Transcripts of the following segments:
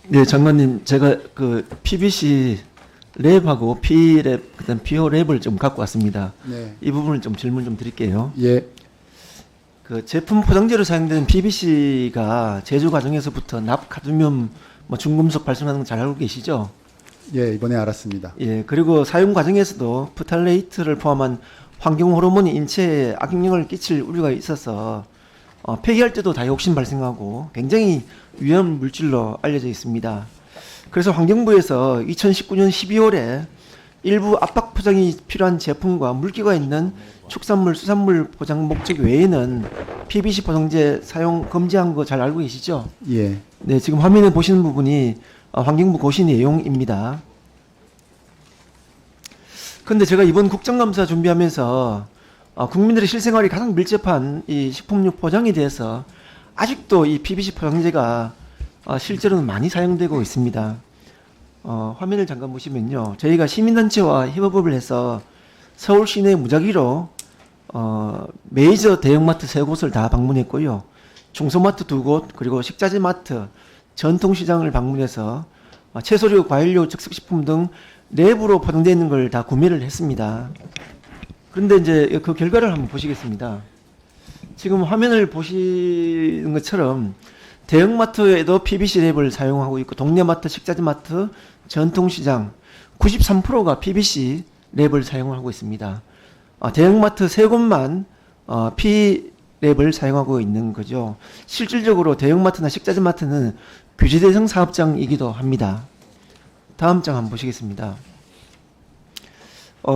네, 장관님, 제가 그 PBC 랩하고 P랩, 그다음 PO 랩을 좀 갖고 왔습니다. 네. 이 부분을 좀 질문 좀 드릴게요. 예. 그 제품 포장재로 사용되는 PBC가 제조 과정에서부터 납, 카드뮴, 뭐 중금속 발생하는 거 잘 알고 계시죠? 예, 이번에 알았습니다. 예, 그리고 사용 과정에서도 프탈레이트를 포함한 환경 호르몬이 인체에 악영향을 끼칠 우려가 있어서 폐기할 때도 다이옥신 발생하고 굉장히 위험 물질로 알려져 있습니다. 그래서 환경부에서 2019년 12월에 일부 압박 포장이 필요한 제품과 물기가 있는 축산물, 수산물 포장 목적 외에는 PVC 포장재 사용 금지한 거 잘 알고 계시죠? 예. 네, 지금 화면에 보시는 부분이 환경부 고시 내용입니다. 근데 제가 이번 국정감사 준비하면서 국민들의 실생활이 가장 밀접한 이 식품류 포장에 대해서 아직도 이 PVC 포장재가 실제로는 많이 사용되고 있습니다. 화면을 잠깐 보시면요. 저희가 시민단체와 협업을 해서 서울 시내 무작위로 메이저 대형마트 3곳을 다 방문했고요. 중소마트 2곳, 그리고 식자재 마트, 전통시장을 방문해서 채소류, 과일류, 즉석식품 등 내부로 포장되어 있는 걸 다 구매를 했습니다. 그런데 이제 그 결과를 한번 보시겠습니다. 지금 화면을 보시는 것처럼 대형마트에도 PVC 랩을 사용하고 있고 동네마트, 식자재 마트, 전통시장 93%가 PVC 랩을 사용하고 있습니다. 대형마트 3곳만 P랩을 사용하고 있는 거죠. 실질적으로 대형마트나 식자재 마트는 규제 대상 사업장이기도 합니다. 다음 장 한번 보시겠습니다.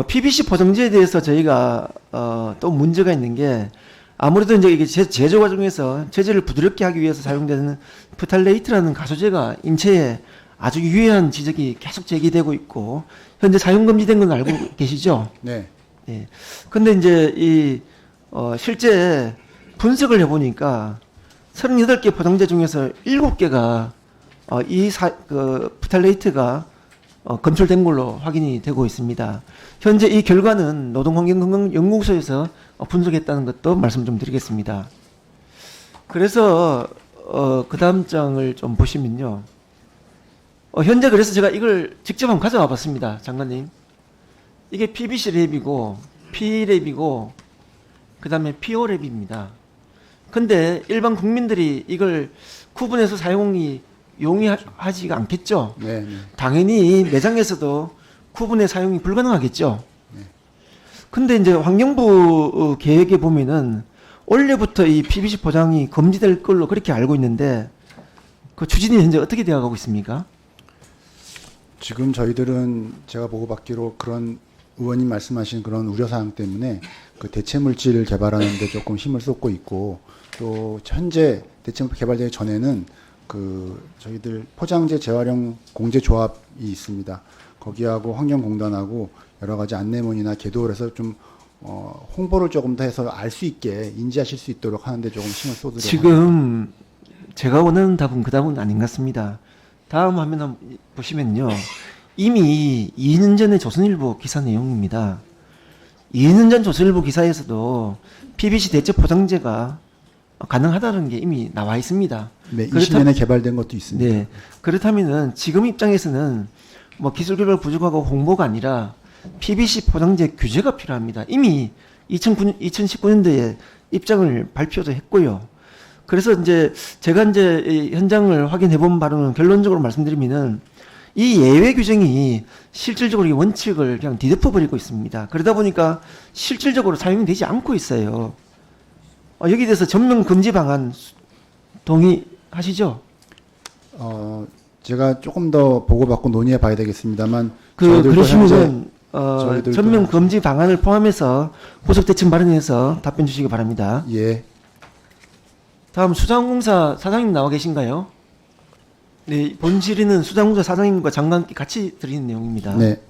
PVC 포장재에 대해서 저희가 또 문제가 있는 게 아무래도 이제 이게 제조 과정에서 재질을 부드럽게 하기 위해서 사용되는 프탈레이트라는 가소제가 인체에 아주 유해한 지적이 계속 제기되고 있고 현재 사용 금지된 건 알고 계시죠? 네. 예. 근데 이제 이 실제 분석을 해보니까 38개 포장재 중에서 7개가 그 프탈레이트가 검출된 걸로 확인이 되고 있습니다. 현재 이 결과는 노동환경건강연구소에서 분석했다는 것도 말씀 좀 드리겠습니다. 그래서 그 다음 장을 좀 보시면요. 현재 그래서 제가 이걸 직접 한번 가져와 봤습니다. 장관님. 이게 PVC 랩이고 P랩이고 그 다음에 PO 랩입니다. 근데 일반 국민들이 이걸 구분해서 사용이 용이하지가 않겠죠. 네. 네. 당연히 매장에서도 구분해 사용이 불가능하겠죠. 네. 근데 이제 환경부 계획에 보면은 올해부터 이 PVC 포장이 금지될 걸로 그렇게 알고 있는데 그 추진이 현재 어떻게 되어가고 있습니까? 지금 저희들은 제가 보고받기로 그런 의원님 말씀하신 그런 우려사항 때문에 그 대체 물질 개발하는 데 조금 힘을 쏟고 있고 또 현재 대체 물질 개발되기 전에는 그 저희들 포장재 재활용 공제조합이 있습니다. 거기하고 환경공단하고 여러 가지 안내문이나 계도를 해서 좀 홍보를 조금 더 해서 알 수 있게 인지하실 수 있도록 하는데 조금 힘을 쏟으려고 지금 제가 원하는 답은 그 답은 아닌 것 같습니다. 다음 화면 한번 보시면요. 이미 2년 전에 조선일보 기사 내용입니다. 2년 전 조선일보 기사에서도 PVC 대체 포장재가 가능하다는 게 이미 나와 있습니다. 네, 20년에 개발된 것도 있습니다. 네. 그렇다면은 지금 입장에서는 뭐 기술 개발 부족하고 홍보가 아니라 PVC 포장재 규제가 필요합니다. 이미 2019년도에 입장을 발표도 했고요. 그래서 이제 제가 이제 이 현장을 확인해 본 바로는 결론적으로 말씀드리면은 이 예외 규정이 실질적으로 이 원칙을 그냥 뒤덮어 버리고 있습니다. 그러다 보니까 실질적으로 사용이 되지 않고 있어요. 여기에 대해서 전면 금지 방안 동의하시죠? 제가 조금 더 보고받고 논의해 봐야 되겠습니다만 그러시면은 저희들도 전면 금지 방안을 포함해서 후속 대책 마련해서 답변 주시기 바랍니다. 예. 다음 수자원공사 사장님 나와 계신가요? 네, 본 질의는 수자원공사 사장님과 장관께 같이 드리는 내용입니다. 네.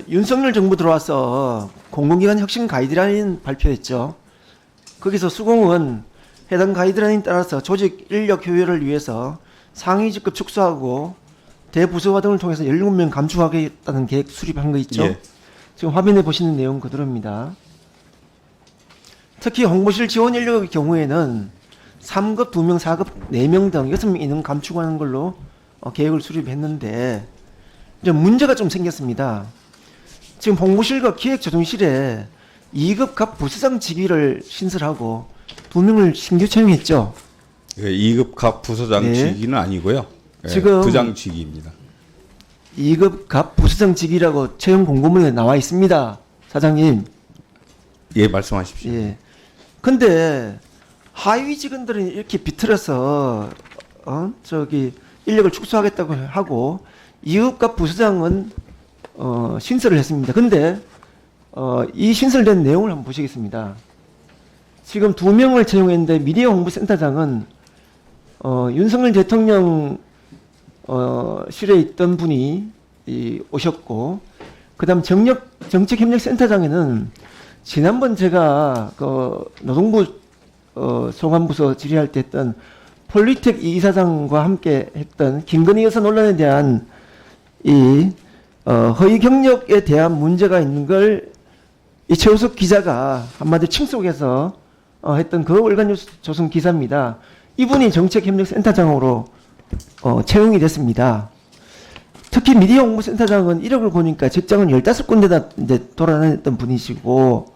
윤석열 정부 들어와서 공공기관 혁신 가이드라인 발표했죠. 거기서 수공은 해당 가이드라인에 따라서 조직 인력 효율을 위해서 상위 직급 축소하고 대부서화 등을 통해서 17명 감축하겠다는 계획 수립한 거 있죠. 예. 지금 화면에 보시는 내용 그대로입니다. 특히 홍보실 지원 인력의 경우에는 3급 2명, 4급 4명 등 6명 인원 감축하는 걸로 계획을 수립했는데 이제 문제가 좀 생겼습니다. 지금 홍보실과 기획조정실에 2급 갑 부서장 직위를 신설하고 2명을 신규 채용했죠. 2급 갑 부서장 네. 직위는 아니고요. 지금 부장 직위입니다. 2급 갑 부서장 직위라고 채용 공고문에 나와 있습니다. 사장님. 예, 말씀하십시오. 예. 근데 하위 직원들은 이렇게 비틀어서 인력을 축소하겠다고 하고 2급 갑 부서장은 신설을 했습니다. 근데 이 신설된 내용을 한번 보시겠습니다. 지금 2명을 채용했는데 미디어 홍보센터장은 윤석열 대통령 실에 있던 분이 오셨고, 그다음 정책협력센터장에는 지난번 제가 노동부 소관부서 질의할 때 했던 폴리텍 이사장과 함께 했던 김건희 여사 논란에 대한 허위 경력에 대한 문제가 있는 걸 이 최우석 기자가 한마디로 칭송해서 했던 그 월간조선 기사입니다. 이분이 정책협력센터장으로 채용이 됐습니다. 특히 미디어 홍보센터장은 이력을 보니까 직장은 15군데다 이제 돌아다녔던 분이시고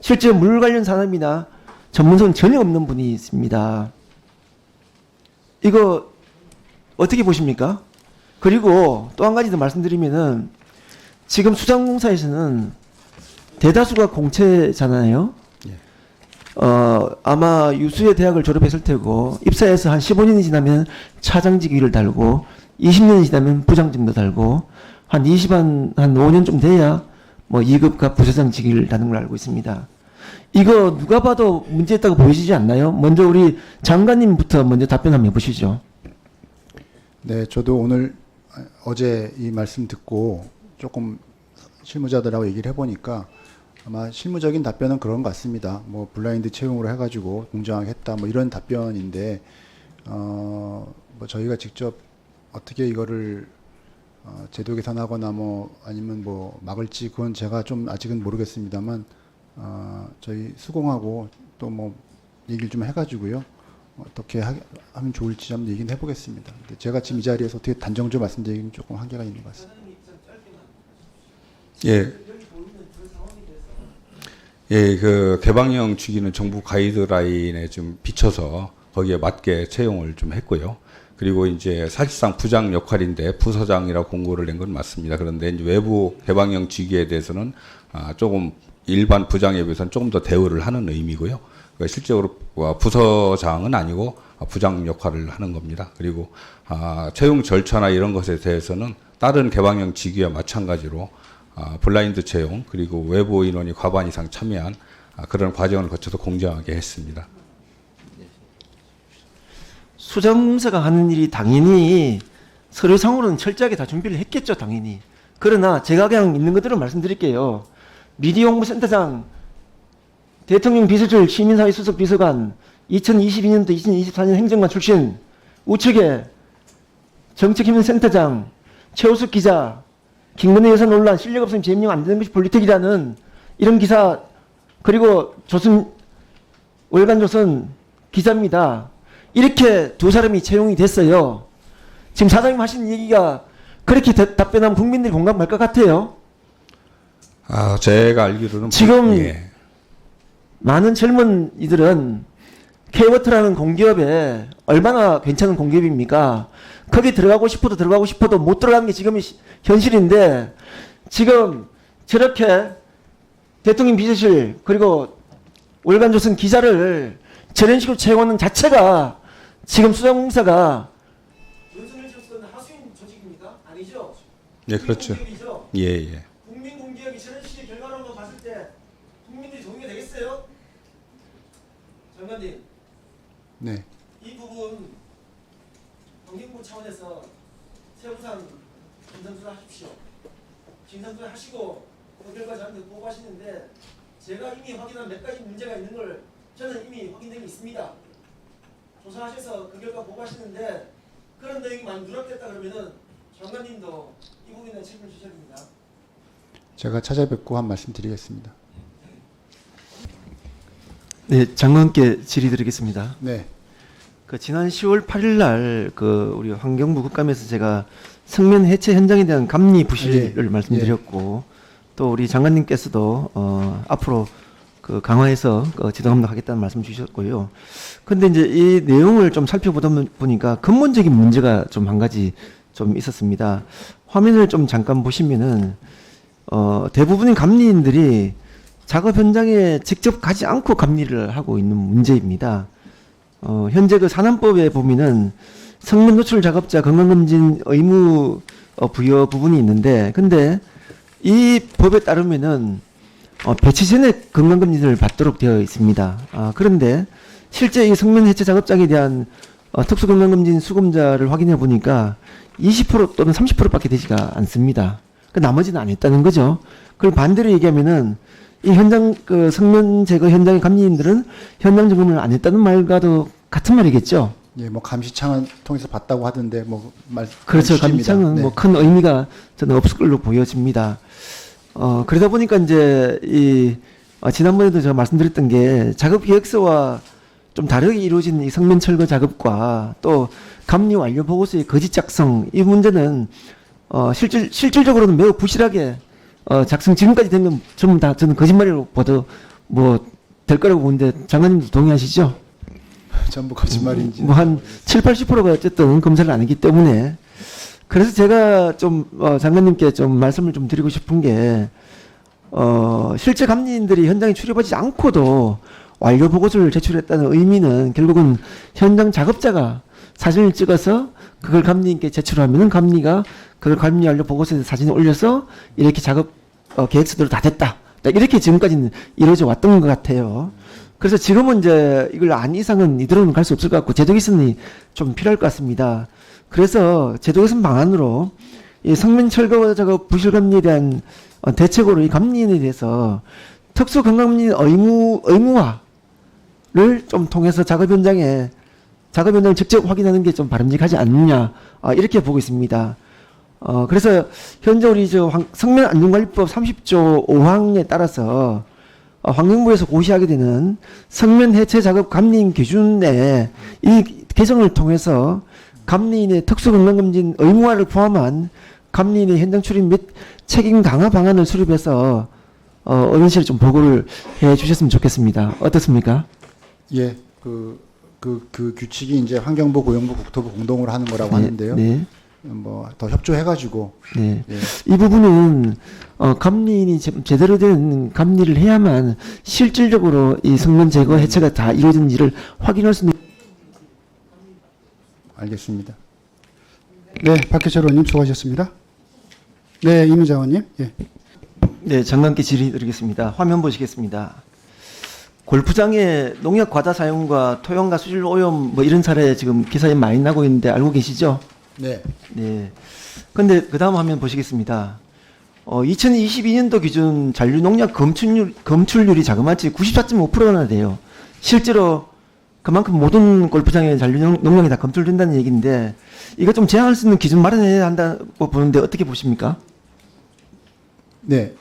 실제 물 관련 산업이나 전문성은 전혀 없는 분이 있습니다. 이거 어떻게 보십니까? 그리고 또 한 가지 더 말씀드리면은 지금 수자공사에서는 대다수가 공채잖아요. 아마 유수의 대학을 졸업했을 테고 입사해서 한 15년이 지나면 차장직위를 달고 20년이 지나면 부장직도 달고 한 5년 좀 돼야 뭐 2급과 부서장 직위를 다는 걸 알고 있습니다. 이거 누가 봐도 문제 있다고 보이시지 않나요? 먼저 우리 장관님부터 먼저 답변 한번 해보시죠. 네, 저도 오늘 어제 이 말씀 듣고 조금 실무자들하고 얘기를 해보니까 아마 실무적인 답변은 그런 것 같습니다. 뭐 블라인드 채용으로 해가지고 공정하게 했다, 뭐 이런 답변인데 뭐 저희가 직접 어떻게 이거를 제도 개선하거나 뭐 아니면 뭐 막을지 그건 제가 좀 아직은 모르겠습니다만 저희 수공하고 또 뭐 얘기를 좀 해가지고요. 어떻게 하면 좋을지 좀 얘기는 해보겠습니다. 근데 제가 지금 이 자리에서 어떻게 단정적으로 말씀드리기는 조금 한계가 있는 것 같습니다. 예. 예, 그 개방형 직위는 정부 가이드라인에 좀 비춰서 거기에 맞게 채용을 좀 했고요. 그리고 이제 사실상 부장 역할인데 부서장이라고 공고를 낸 건 맞습니다. 그런데 이제 외부 개방형 직위에 대해서는 조금 일반 부장에 비해서는 조금 더 대우를 하는 의미고요. 그러니까 실제로 부서장은 아니고 부장 역할을 하는 겁니다. 그리고 채용 절차나 이런 것에 대해서는 다른 개방형 직위와 마찬가지로 블라인드 채용 그리고 외부 인원이 과반 이상 참여한 그런 과정을 거쳐서 공정하게 했습니다. 수정공사가 하는 일이 당연히 서류상으로는 철저하게 다 준비를 했겠죠, 당연히. 그러나 제가 그냥 있는 그대로 말씀드릴게요. 미디어 홍보센터장, 대통령 비서실 시민사회 수석 비서관, 2022년도 2024년 행정관 출신, 우측에 정책협력센터장, 최우석 기자, 김건희 여사 논란, 실력 없으면 재임용 안 되는 것이 폴리텍이라는 이런 기사, 그리고 월간조선 기자입니다. 이렇게 두 사람이 채용이 됐어요. 지금 사장님 하시는 얘기가 그렇게 답변하면 국민들이 공감할 것 같아요. 제가 알기로는 지금 예. 많은 젊은이들은 K워터라는 공기업에 얼마나 괜찮은 공기업입니까? 거기 들어가고 싶어도 못 들어가는 게 지금 현실인데 지금 저렇게 대통령 비서실 그리고 월간조선 기자를 저런 식으로 채용하는 자체가 지금 수자공사가 윤석열 정부는 하수인 조직입니까? 아니죠? 네, 그렇죠. 국민공기업이죠? 예, 예. 국민공기업이 저런 식의 결과론만 봤을 때 국민들이 동의가 되겠어요? 장관님, 네. 이 부분 환경부 차원에서 세부상 진상조사 하십시오. 진상조사 하시고 그 결과 저한테 보고하시는데 제가 이미 확인한 몇 가지 문제가 있는 걸 저는 이미 확인된 게 있습니다. 조사하셔서 그 결과 보고하시는데 그런 내용이 많이 누락됐다 그러면은 장관님도 이 부분에 책임을 지셔야 됩니다. 제가 찾아뵙고 한 말씀 드리겠습니다. 네, 장관께 질의드리겠습니다. 네. 그 지난 10월 8일 날 그 우리 환경부 국감에서 제가 성면 해체 현장에 대한 감리 부실을 말씀드렸고 또 우리 장관님께서도 앞으로 그 강화해서 지도 감독하겠다는 말씀 주셨고요. 근데 이제 이 내용을 좀 살펴보다 보니까 근본적인 문제가 좀 한 가지 좀 있었습니다. 화면을 좀 잠깐 보시면은 대부분의 감리인들이 작업 현장에 직접 가지 않고 감리를 하고 있는 문제입니다. 현재 그 산안법에 보면은 성면 노출 작업자 건강검진 의무 부여 부분이 있는데, 근데 이 법에 따르면은 배치 전에 건강검진을 받도록 되어 있습니다. 그런데 실제 이 성면 해체 작업장에 대한 특수건강검진 수검자를 확인해 보니까 20% 또는 30%밖에 되지가 않습니다. 그 나머지는 안 했다는 거죠. 그걸 반대로 얘기하면은 이 현장 그 성면 제거 현장의 감리인들은 현장 점검을 안 했다는 말과도 같은 말이겠죠. 예, 뭐 감시창을 통해서 봤다고 하던데 그렇죠. 취지입니다. 감시창은 네. 뭐 큰 의미가 저는 없을 걸로 보여집니다. 그러다 보니까 이제 지난번에도 제가 말씀드렸던 게 작업 계획서와 좀 다르게 이루어진 이 성면 철거 작업과 또 감리 완료 보고서의 거짓 작성, 이 문제는 실질적으로는 매우 부실하게 작성 지금까지 된 건 전부 다 저는 거짓말이라고 봐도 뭐 될 거라고 보는데 장관님도 동의하시죠? 전부 거짓말인지. 뭐 한 7, 80%가 어쨌든 검사를 안 했기 때문에. 그래서 제가 좀 장관님께 좀 말씀을 좀 드리고 싶은 게 실제 감리인들이 현장에 출입하지 않고도 완료 보고서를 제출했다는 의미는 결국은 현장 작업자가 사진을 찍어서 그걸 감리인께 제출하면은 감리가 그걸 감리 완료 보고서에 사진을 올려서 이렇게 작업 계획서대로 다 됐다. 이렇게 지금까지는 이루어져 왔던 것 같아요. 그래서 지금은 이제 이걸 안 이상은 이대로는 갈 수 없을 것 같고 제도 개선이 좀 필요할 것 같습니다. 그래서 제도 개선 방안으로 이 성면 철거 작업 부실 감리에 대한 대책으로 이 감리인에 대해서 특수 건강검진 의무화를 좀 통해서 작업 현장을 직접 확인하는 게 좀 바람직하지 않느냐 이렇게 보고 있습니다. 그래서 현재 우리 성면 안전관리법 30조 5항에 따라서 환경부에서 고시하게 되는 성면 해체 작업 감리인 기준에 이 개정을 통해서 감리인의 특수건강검진 의무화를 포함한 감리인의 현장 출입 및 책임 강화 방안을 수립해서 의원실에 좀 보고를 해 주셨으면 좋겠습니다. 어떻습니까? 예, 그 규칙이 이제 환경부, 고용부, 국토부 공동으로 하는 거라고 하는데요. 네. 뭐 더 협조해가지고. 네. 예. 이 부분은 감리인이 제대로 된 감리를 해야만 실질적으로 이 성면 제거 해체가 다 이루어진지를 확인할 수 있는. 알겠습니다. 네, 박해철 의원님 수고하셨습니다. 네, 이민자 의원님. 예. 네, 장관께 질의드리겠습니다. 화면 보시겠습니다. 골프장에 농약 과다 사용과 토양과 수질 오염 뭐 이런 사례 지금 기사에 많이 나고 있는데 알고 계시죠? 네. 네. 근데 그 다음 화면 보시겠습니다. 2022년도 기준 잔류 농약 검출률이 자그마치 94.5%나 돼요. 실제로 그만큼 모든 골프장에 잔류 농약이 다 검출된다는 얘기인데 이거 좀 제한할 수 있는 기준 마련해야 한다고 보는데 어떻게 보십니까? 네.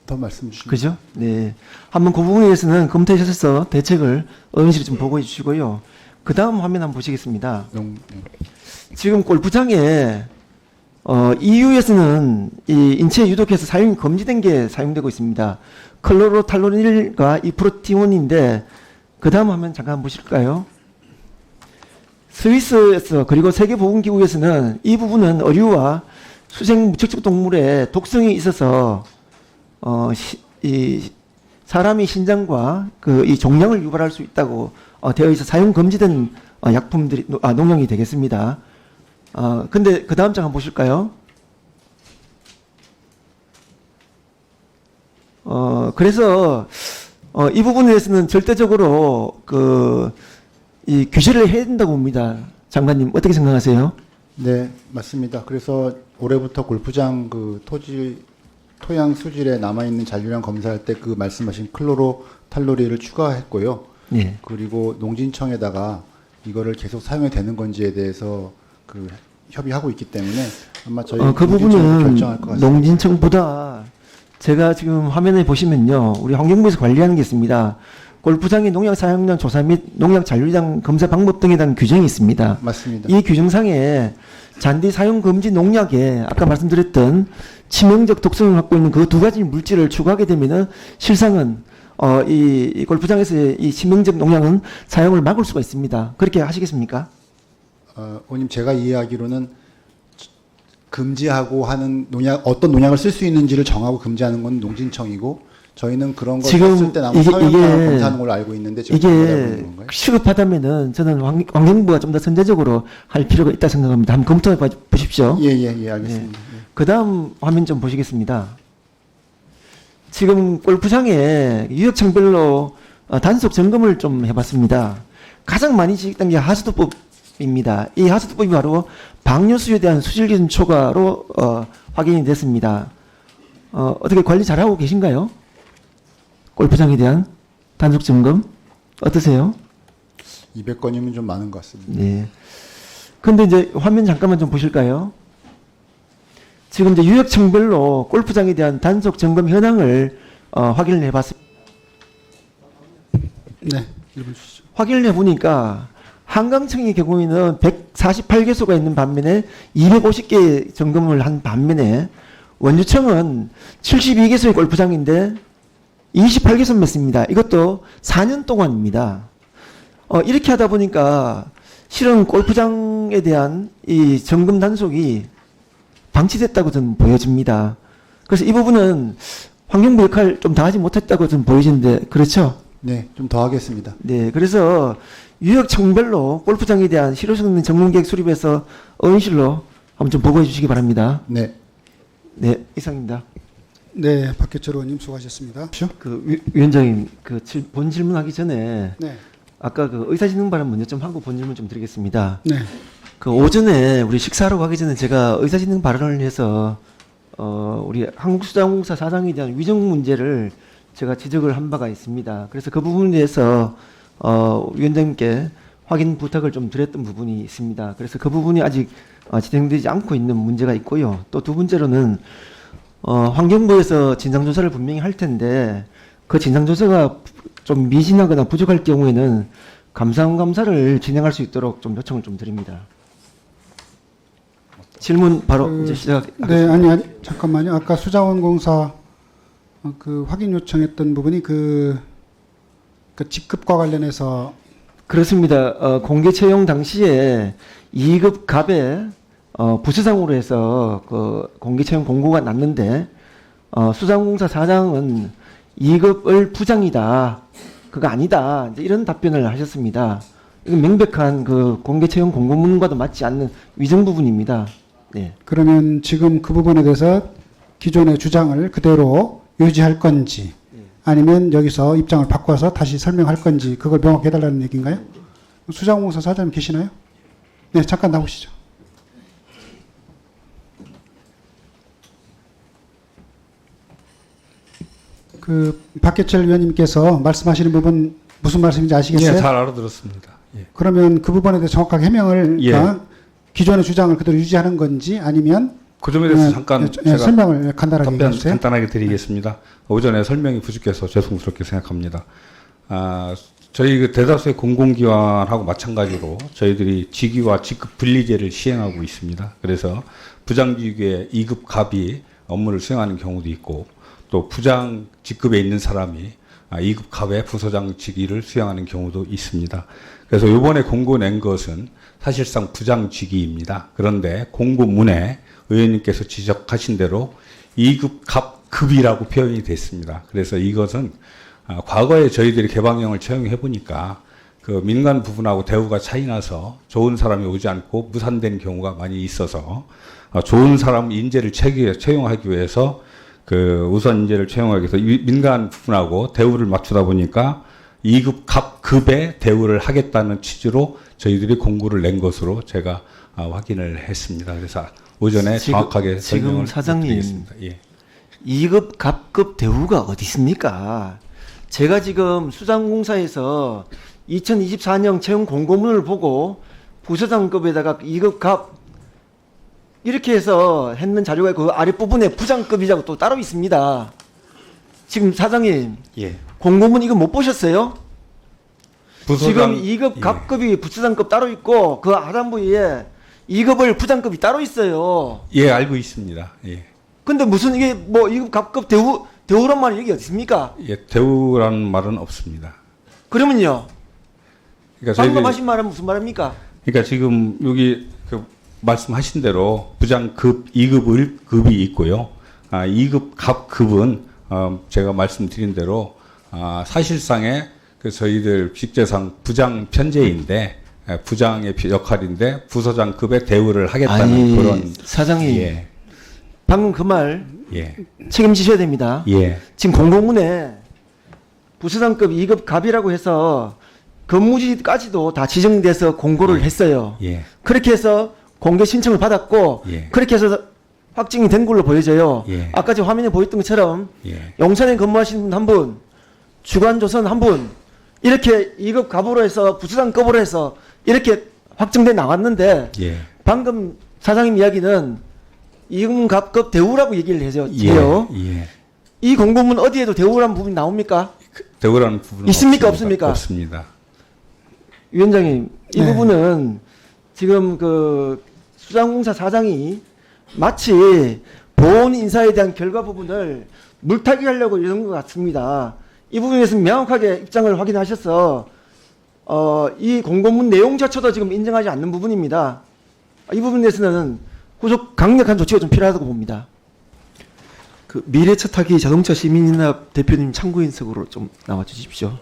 더 말씀 주시면. 그죠? 네. 한번 그 부분에 대해서는 검토해 주셔서 대책을 의원실에 좀 보고해 주시고요. 그 다음 화면 한번 보시겠습니다. 네. 지금 골프장에 EU에서는 이 인체 유독해서 사용이 금지된 게 사용되고 있습니다. 클로로탈로닐과 이프로티온인데 그 다음 화면 잠깐 보실까요? 스위스에서 그리고 세계보건기구에서는 이 부분은 어류와 수생 무척축 동물의 독성이 있어서 이 사람이 신장과 이 종양을 유발할 수 있다고 되어 있어 사용 금지된 약품들이 농약이 되겠습니다. 근데 그 다음 장 한번 보실까요? 그래서 이 부분에 대해서는 절대적으로 이 규제를 해야 된다고 봅니다. 장관님 어떻게 생각하세요? 네, 맞습니다. 그래서 올해부터 골프장 토양 수질에 남아있는 잔류량 검사할 때 그 말씀하신 클로로탈로리를 추가했고요. 네. 그리고 농진청에다가 이거를 계속 사용해도 되는 건지에 대해서 협의하고 있기 때문에 아마 저희 그 농진청에서 부분은 결정할 것 같습니다. 농진청보다 제가 지금 화면에 보시면요. 우리 환경부에서 관리하는 게 있습니다. 골프장의 농약 사용량 조사 및 농약 잔류량 검사 방법 등에 대한 규정이 있습니다. 맞습니다. 이 규정상에 잔디 사용 금지 농약에 아까 말씀드렸던 치명적 독성을 갖고 있는 그 두 가지 물질을 추가하게 되면은 실상은 이 골프장에서의 이 치명적 농약은 사용을 막을 수가 있습니다. 그렇게 하시겠습니까? 의원님 제가 이해하기로는 금지하고 하는 농약 어떤 농약을 쓸 수 있는지를 정하고 금지하는 건 농진청이고 저희는 그런 걸 지금 썼을 때 나무 이게- 사용량을 검사하는 걸로 알고 있는데 지금 그걸 알고 있는 이게 건가요? 시급하다면은 저는 환경부가 좀 더 선제적으로 할 필요가 있다 생각합니다. 한번 검토해 보십시오. 예, 알겠습니다. 그 다음 화면 좀 보시겠습니다. 지금 골프장에 유역청별로 단속 점검을 좀 해봤습니다. 가장 많이 지적된 게 하수도법입니다. 이 하수도법이 바로 방류수에 대한 수질 기준 초과로 확인이 됐습니다. 어떻게 관리 잘하고 계신가요? 골프장에 대한 단속 점검 어떠세요? 200건이면 좀 많은 것 같습니다. 네. 근데 이제 화면 잠깐만 좀 보실까요? 지금 이제 유역청별로 골프장에 대한 단속 점검 현황을 확인을 해봤습니다. 네. 1분 주시죠. 확인을 해보니까 한강청의 경우에는 148개소가 있는 반면에 250개 점검을 한 반면에 원주청은 72개소의 골프장인데 28개소 맺습니다. 이것도 4년 동안입니다. 이렇게 하다 보니까 실은 골프장에 대한 이 점검 단속이 방치됐다고 저는 보여집니다. 그래서 이 부분은 환경부 역할 좀 다하지 못했다고 좀 보여지는데 그렇죠? 네, 좀 더 하겠습니다. 네, 그래서 유역청별로 골프장에 대한 실효성 있는 전문계획 수립해서 의원실로 한번 좀 보고해 주시기 바랍니다. 네, 네, 이상입니다. 네, 박해철 의원님 수고하셨습니다. 위원장님, 본 질문하기 전에 네. 아까 의사진행 발언 먼저 좀 하고 본 질문 좀 드리겠습니다. 네. 오전에 우리 식사하러 가기 전에 제가 의사진행 발언을 해서 우리 한국수자공사 사장에 대한 위정 문제를 제가 지적을 한 바가 있습니다. 그래서 그 부분에 대해서 위원장님께 확인 부탁을 좀 드렸던 부분이 있습니다. 그래서 그 부분이 아직 진행되지 않고 있는 문제가 있고요. 또 두 번째로는 환경부에서 진상조사를 분명히 할 텐데 그 진상조사가 좀 미진하거나 부족할 경우에는 감사원감사를 진행할 수 있도록 좀 요청을 좀 드립니다. 질문 바로 이제 시작하겠습니다. 네, 아니, 잠깐만요. 아까 수자원공사 확인 요청했던 부분이 그 직급과 관련해서 그렇습니다. 공개 채용 당시에 2급 갑에 부수상으로 해서 공개 채용 공고가 났는데 수자원공사 사장은 2급을 부장이다. 그거 아니다. 이제 이런 답변을 하셨습니다. 이건 명백한 공개 채용 공고문과도 맞지 않는 위정 부분입니다. 네. 그러면 지금 그 부분에 대해서 기존의 주장을 그대로 유지할 건지 아니면 여기서 입장을 바꿔서 다시 설명할 건지 그걸 명확히 해달라는 얘기인가요? 수자공사 사장님 계시나요? 네, 잠깐 나오시죠. 박해철 위원님께서 말씀하시는 부분 무슨 말씀인지 아시겠어요? 예, 잘 알아들었습니다. 예. 그러면 그 부분에 대해서 정확하게 해명을 예. 기존의 주장을 그대로 유지하는 건지 아니면 그 점에 대해서 잠깐 제가 설명을 간단하게 답변 해주세요. 간단하게 드리겠습니다. 오전에 설명이 부족해서 죄송스럽게 생각합니다. 저희 대다수의 공공기관하고 마찬가지로 저희들이 직위와 직급 분리제를 시행하고 있습니다. 그래서 부장직위의 2급 갑이 업무를 수행하는 경우도 있고 또 부장 직급에 있는 사람이 2급 갑의 부서장 직위를 수행하는 경우도 있습니다. 그래서 이번에 공고 낸 것은 사실상 부장 직위입니다. 그런데 공고문에 의원님께서 지적하신 대로 2급 갑급이라고 표현이 됐습니다. 그래서 이것은 과거에 저희들이 개방형을 채용해 보니까 민간 부분하고 대우가 차이 나서 좋은 사람이 오지 않고 무산된 경우가 많이 있어서 좋은 사람 인재를 채용하기 위해서 우선 인재를 채용하기 위해서 민간 부분하고 대우를 맞추다 보니까 2급 갑급의 대우를 하겠다는 취지로 저희들이 공고를 낸 것으로 제가 확인을 했습니다. 그래서 오전에 정확하게 설명을 사장님, 드리겠습니다. 예. 2급 갑급 대우가 어디 있습니까? 제가 지금 수자공사에서 2024년 채용 공고문을 보고 부서장급에다가 2급 갑 이렇게 해서 했는 자료가 그 아랫부분에 부장급이라고 또 따로 있습니다. 지금 사장님, 예. 공고문 이거 못 보셨어요? 부서장, 지금 2급 예. 갑급이 부사장급 따로 있고 그 하단부에 2급을 부장급이 따로 있어요. 예, 알고 있습니다. 예. 근데 무슨 이게 뭐 2급 갑급 대우란 말이 여기 어디 있습니까? 예, 대우라는 말은 없습니다. 그러면요. 그러니까 방금 저희들이 하신 말은 무슨 말입니까? 그러니까 지금 여기 그 말씀하신 대로 부장급 2급 급이 있고요. 2급 갑급은 제가 말씀드린 대로 사실상의 그 저희들 직제상 부장 편제인데 부장의 역할인데 부서장급의 대우를 하겠다는 아니, 그런 사장님 예, 방금 그 말 예, 책임지셔야 됩니다. 예, 지금 공고문에 부사장급 2급 갑이라고 해서 근무지까지도 다 지정돼서 공고를 했어요. 예, 그렇게 해서 공개 신청을 받았고 예. 그렇게 해서 확정이 된 걸로 보여져요. 예. 아까 지금 화면에 보였던 것처럼 예, 용산에 근무하시는 분 한 분, 주간조선 한 분, 이렇게 2급 갑으로 해서 부수장급으로 해서 이렇게 확정돼 나왔는데 예, 방금 사장님 이야기는 2급 갑급 대우라고 얘기를 해요. 예. 이 공고문 어디에도 대우라는 부분이 나옵니까? 대우라는 부분은 있습니까? 없습니까? 없습니다. 위원장님, 이 네. 부분은 지금 그 수장공사 사장이 마치 보훈 인사에 대한 결과 부분을 물타기 하려고 이런 것 같습니다. 이 부분에서는 명확하게 입장을 확인하셔서 이 공고문 내용 자체도 지금 인정하지 않는 부분입니다. 이 부분에 대해서는 후속 강력한 조치가 좀 필요하다고 봅니다. 그 미래차 타기 자동차 시민연합 대표님 참고인석으로 좀 나와 주십시오.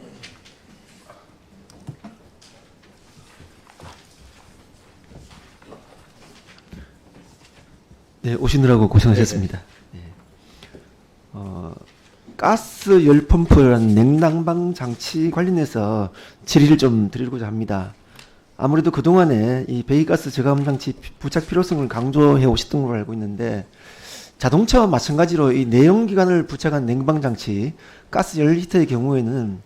네, 오시느라고 고생하셨습니다. 네. 가스 열 펌프라는 냉난방 장치 관련해서 질의를 좀 드리고자 합니다. 아무래도 그동안에 이 배기가스 저감 장치 부착 필요성을 강조해 오셨던 걸로 알고 있는데 자동차와 마찬가지로 이 내연기관을 부착한 냉방 장치 가스 열 히터의 경우에는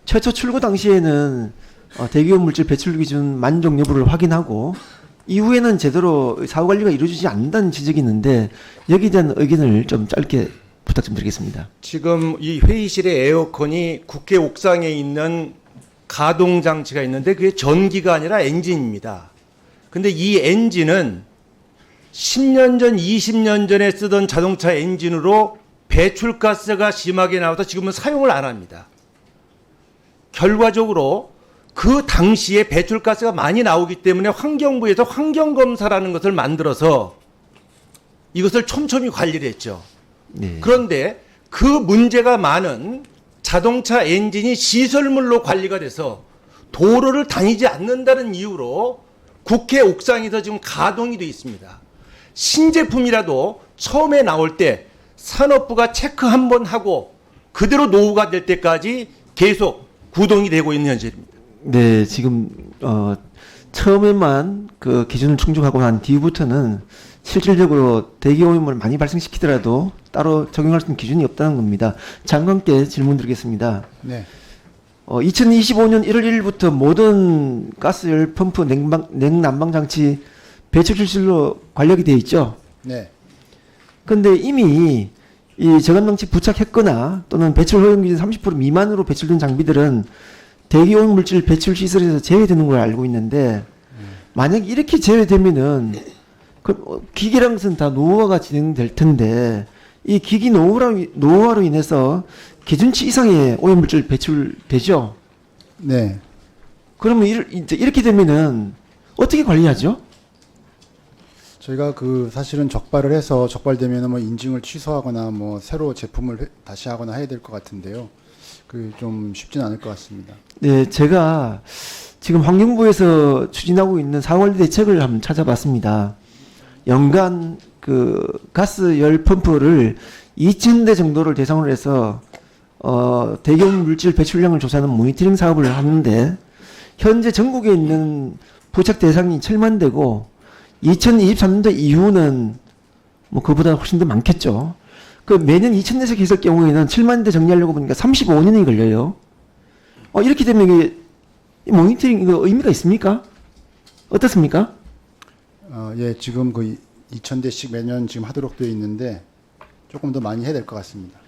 최초 출고 당시에는 대기오염 물질 배출 기준 만족 여부를 확인하고 이후에는 제대로 사후 관리가 이루어지지 않는다는 지적이 있는데 여기에 대한 의견을 좀 짧게 부탁 좀 드리겠습니다. 지금 이 회의실에 에어컨이 국회 옥상에 있는 가동 장치가 있는데 그게 전기가 아니라 엔진입니다. 근데 이 엔진은 10년 전, 20년 전에 쓰던 자동차 엔진으로 배출가스가 심하게 나와서 지금은 사용을 안 합니다. 결과적으로 그 당시에 배출가스가 많이 나오기 때문에 환경부에서 환경검사라는 것을 만들어서 이것을 촘촘히 관리를 했죠. 네. 그런데 그 문제가 많은 자동차 엔진이 시설물로 관리가 돼서 도로를 다니지 않는다는 이유로 국회 옥상에서 지금 가동이 되어 있습니다. 신제품이라도 처음에 나올 때 산업부가 체크 한번 하고 그대로 노후가 될 때까지 계속 구동이 되고 있는 현실입니다. 네, 지금 처음에만 그 기준을 충족하고 난 뒤부터는 실질적으로 대기오염을 많이 발생시키더라도 따로 적용할 수 있는 기준이 없다는 겁니다. 장관께 질문 드리겠습니다. 네. 2025년 1월 1일부터 모든 가스 열 펌프 냉난방 장치 배출 실실로 관리하게 되어 있죠. 네. 근데 이미 이 저감 장치 부착했거나 또는 배출 허용 기준 30% 미만으로 배출된 장비들은 대기오염 물질 배출 시설에서 제외되는 걸 알고 있는데 만약 이렇게 제외되면은 그 기계라는 것은 다 노후화가 진행될 텐데 이 기기 노후화로 인해서 기준치 이상의 오염 물질 배출되죠. 네. 그러면 이제 이렇게 되면은 어떻게 관리하죠? 저희가 그 사실은 적발을 해서 적발되면은 뭐 인증을 취소하거나 뭐 새로 제품을 다시 하거나 해야 될 것 같은데요. 그 좀 쉽지는 않을 것 같습니다. 네, 제가 지금 환경부에서 추진하고 있는 사후관리 대책을 한번 찾아봤습니다. 연간 그 가스 열 펌프를 2,000대 정도를 대상으로 해서 대기오염 물질 배출량을 조사하는 모니터링 사업을 하는데 현재 전국에 있는 부착 대상이 7만 대고 2023년도 이후는 뭐 그보다 훨씬 더 많겠죠. 그 매년 2,000대씩 했을 경우에는 7만 대 정리하려고 보니까 35년이 걸려요. 이렇게 되면 이게 모니터링 이거 의미가 있습니까? 어떻습니까? 예, 지금 그 2,000대씩 매년 지금 하도록 되어 있는데 조금 더 많이 해야 될 것 같습니다.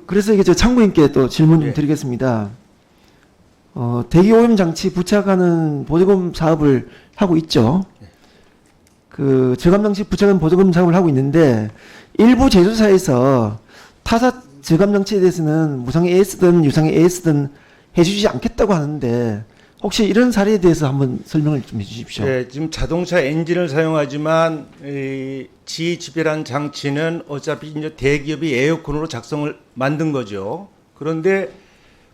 그래서 이게 저 참고인께 또 질문 좀 예. 드리겠습니다. 대기 오염 장치 부착하는 보조금 사업을 하고 있죠. 그 저감 장치 부착하는 보조금 사업을 하고 있는데 일부 제조사에서 타사 저감 장치에 대해서는 무상 AS든 유상 AS든 해주지 않겠다고 하는데 혹시 이런 사례에 대해서 한번 설명을 좀 해주십시오. 네, 지금 자동차 엔진을 사용하지만 이 GHB라는 장치는 어차피 이제 대기업이 에어컨으로 작성을 만든 거죠. 그런데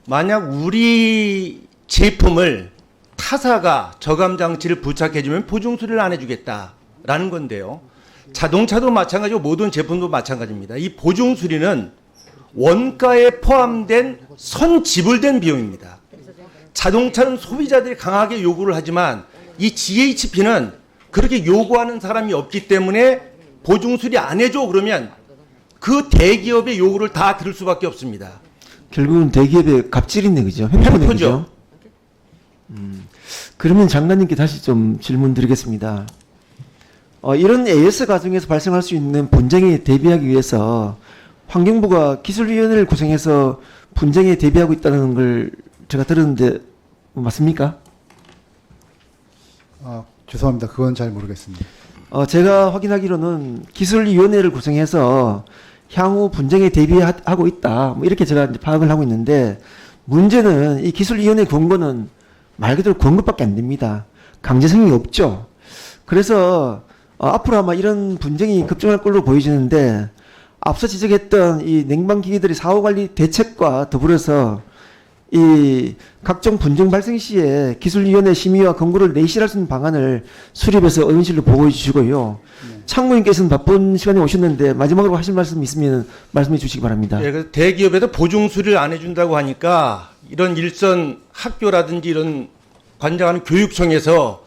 만약 우리 제품을 타사가 저감 장치를 부착해주면 보증 수리를 안 해주겠다라는 건데요. 자동차도 마찬가지고 모든 제품도 마찬가지입니다. 이 보증 수리는 원가에 포함된 선지불된 비용입니다. 자동차는 소비자들이 강하게 요구를 하지만 이 GHP는 그렇게 요구하는 사람이 없기 때문에 보증 수리 안 해줘 그러면 그 대기업의 요구를 다 들을 수밖에 없습니다. 결국은 대기업의 갑질이네, 그죠? 횡포네, 횡포죠. 그죠? 그러면 장관님께 다시 좀 질문 드리겠습니다. 이런 AS 과정에서 발생할 수 있는 분쟁에 대비하기 위해서 환경부가 기술위원회를 구성해서 분쟁에 대비하고 있다는 걸 제가 들었는데 맞습니까? 죄송합니다. 그건 잘 모르겠습니다. 제가 확인하기로는 기술위원회를 구성해서 향후 분쟁에 대비하고 있다. 뭐 이렇게 제가 이제 파악을 하고 있는데 문제는 이 기술위원회 권고는 말 그대로 권고밖에 안 됩니다. 강제성이 없죠. 그래서 앞으로 아마 이런 분쟁이 급증할 걸로 보여지는데 앞서 지적했던 이 냉방기기들의 사후관리 대책과 더불어서 이 각종 분쟁 발생 시에 기술위원회 심의와 권고를 내실할 수 있는 방안을 수립해서 의원실로 보고해 주시고요. 참고인께서는 바쁜 시간에 오셨는데 마지막으로 하실 말씀 있으면 말씀해 주시기 바랍니다. 네, 그래서 대기업에도 보증 수리를 안 해준다고 하니까 이런 일선 학교라든지 이런 관장하는 교육청에서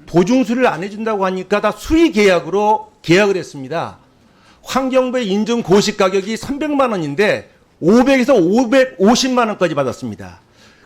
보증 수리를 안 해준다고 하니까 다 수의 계약으로 계약을 했습니다. 환경부의 인증 고시 가격이 300만 원인데 500에서 550만 원까지 받았습니다.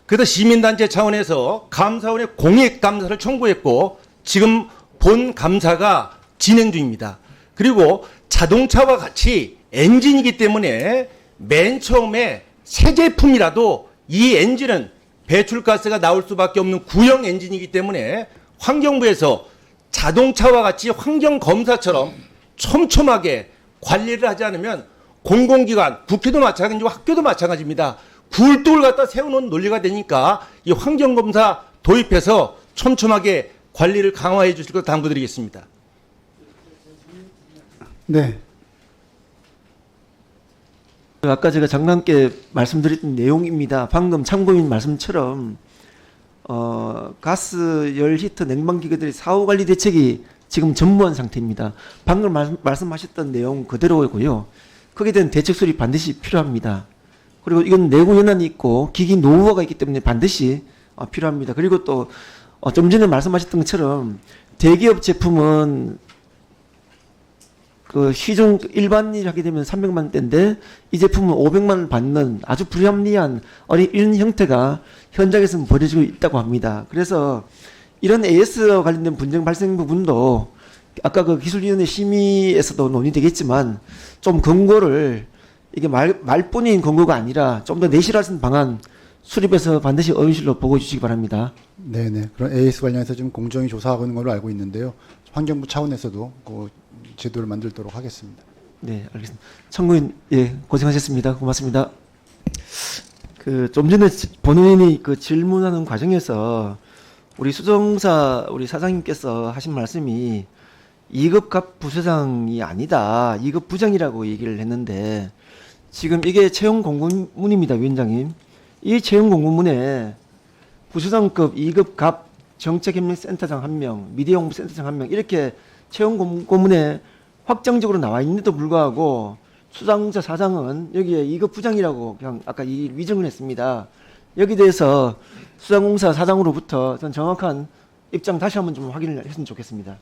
그래서 시민단체 차원에서 감사원에 공익 감사를 청구했고 지금 본 감사가 진행 중입니다. 그리고 자동차와 같이 엔진이기 때문에 맨 처음에 새 제품이라도 이 엔진은 배출가스가 나올 수밖에 없는 구형 엔진이기 때문에 환경부에서 자동차와 같이 환경검사처럼 촘촘하게 관리를 하지 않으면 공공기관, 국회도 마찬가지고 학교도 마찬가지입니다. 굴뚝을 갖다 세우는 논리가 되니까 이 환경검사 도입해서 촘촘하게 관리를 강화해 주실 것 당부드리겠습니다. 네. 아까 제가 장관께 말씀드렸던 내용입니다. 방금 참고인 말씀처럼 가스 열 히터 냉방기계들의 사후관리 대책이 지금 전무한 상태입니다. 방금 말씀하셨던 내용 그대로고요. 거기에 대한 대책 수립 반드시 필요합니다. 그리고 이건 내부 연한이 있고 기기 노후화가 있기 때문에 반드시 필요합니다. 그리고 또 좀 전에 말씀하셨던 것처럼 대기업 제품은 그 시중 일반인이 하게 되면 300만 원대인데 이 제품은 500만 원 받는 아주 불합리한 이런 형태가 현장에서는 벌어지고 있다고 합니다. 그래서 이런 AS와 관련된 분쟁 발생 부분도 아까 그 기술위원회 심의에서도 논의되겠지만 좀 권고를 이게 말뿐인 권고가 아니라 좀 더 내실할 수 있는 방안 수립해서 반드시 의원실로 보고해 주시기 바랍니다. 네네. 그런 AS 관련해서 지금 공정위 조사하고 있는 걸로 알고 있는데요. 환경부 차원에서도 그 제도를 만들도록 하겠습니다. 네, 알겠습니다. 참고인 고생하셨습니다. 고맙습니다. 그 좀 전에 본회의원이 그 질문하는 과정에서 우리 수정사 우리 사장님께서 하신 말씀이 2급 갑 부서장이 아니다. 2급 부장이라고 얘기를 했는데 지금 이게 채용 공고문입니다, 위원장님. 이 채용 공고문에 부서장급 2급 갑 정책협력센터장 1명, 미디어홍보센터장 1명 이렇게 채용 공고문에 확정적으로 나와 있는데도 불구하고 수장자 사장은 여기에 2급 부장이라고 그냥 아까 위정을 했습니다. 여기 대해서 수장공사 사장으로부터 전 정확한 입장 다시 한번 좀 확인을 했으면 좋겠습니다.